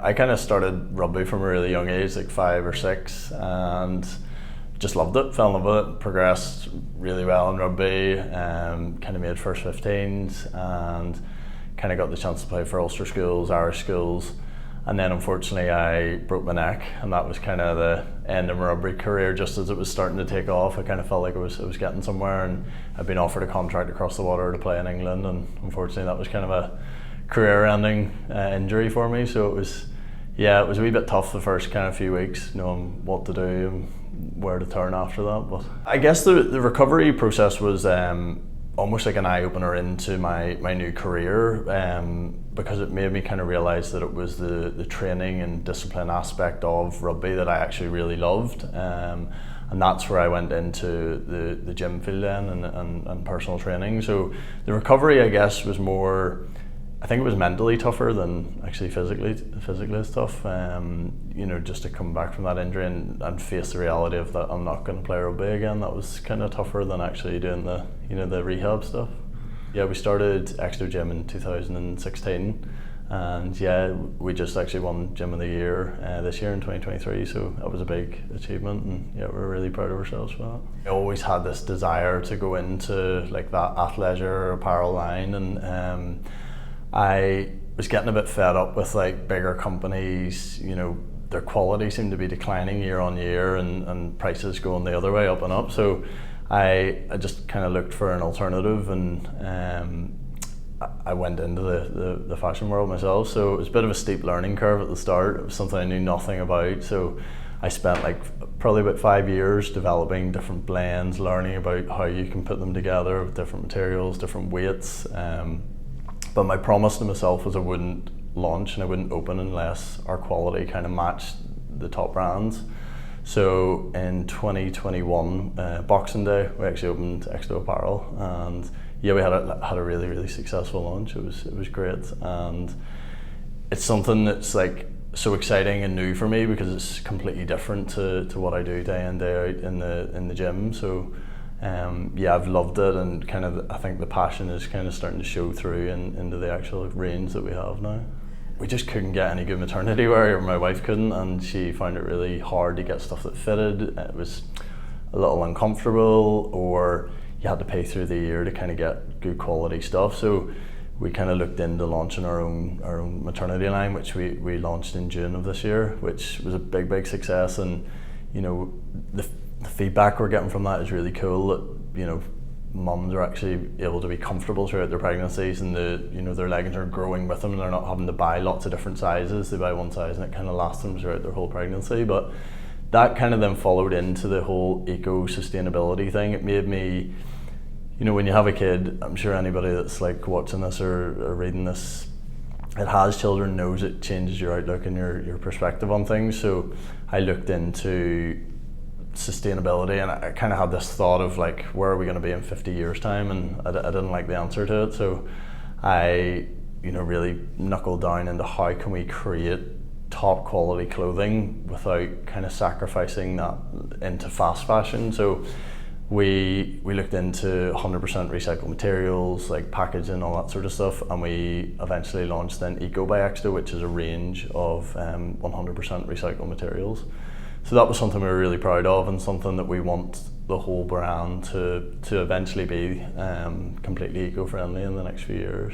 I kind of started rugby from a really young age, like 5 or 6, and just loved it, fell in love with it, progressed really well in rugby, kind of made first 15s and kind of got the chance to play for Ulster schools, Irish schools, and then unfortunately I broke my neck, and that was kind of the end of my rugby career. Just as it was starting to take off, I kind of felt like it was getting somewhere, and I'd been offered a contract across the water to play in England, and unfortunately that was kind of a career-ending injury for me. So it was a wee bit tough the first kind of few weeks, knowing what to do and where to turn after that. But I guess the recovery process was almost like an eye-opener into my new career, because it made me kind of realise that it was the training and discipline aspect of rugby that I actually really loved, and that's where I went into the gym field then, and personal training. So the recovery, I guess, was more, I think it was mentally tougher than actually physically it's tough. Just to come back from that injury and face the reality of that I'm not going to play rugby again, that was kind of tougher than actually doing the rehab stuff. Yeah, we started Exeter Gym in 2016, and we just actually won Gym of the Year this year in 2023, so that was a big achievement, and we're really proud of ourselves for that. I always had this desire to go into like that athleisure apparel line, and I was getting a bit fed up with like bigger companies, their quality seemed to be declining year on year, and prices going the other way, up and up. So I just kind of looked for an alternative, and I went into the fashion world myself. So it was a bit of a steep learning curve at the start. It was something I knew nothing about. So I spent probably about 5 years developing different blends, learning about how you can put them together with different materials, different weights. But my promise to myself was I wouldn't launch and I wouldn't open unless our quality kind of matched the top brands. So in 2021, Boxing Day, we actually opened Exeter Apparel, and we had a really, really successful launch. It was great, and it's something that's like so exciting and new for me because it's completely different to what I do day in, day out in the gym. So I've loved it, and kind of I think the passion is kind of starting to show through into the actual range that we have now. We just couldn't get any good maternity wear, or my wife couldn't, and she found it really hard to get stuff that fitted. It was a little uncomfortable, or you had to pay through the year to kind of get good quality stuff. So we kind of looked into launching our own maternity line, which we launched in June of this year, which was a big success. And the feedback we're getting from that is really cool, that mums are actually able to be comfortable throughout their pregnancies, and their leggings are growing with them, and they're not having to buy lots of different sizes. They buy one size and it kind of lasts them throughout their whole pregnancy. But that kind of then followed into the whole eco-sustainability thing. It made me, when you have a kid, I'm sure anybody that's like watching this or reading this, it has children, knows it changes your outlook and your perspective on things. So I looked into sustainability, and I kind of had this thought of like, where are we going to be in 50 years time, and I didn't like the answer to it. So I really knuckled down into how can we create top quality clothing without kind of sacrificing that into fast fashion. So we looked into 100% recycled materials, like packaging, all that sort of stuff, and we eventually launched then Eco by Exeter, which is a range of 100% recycled materials. So that was something we were really proud of, and something that we want the whole brand to eventually be completely eco-friendly in the next few years.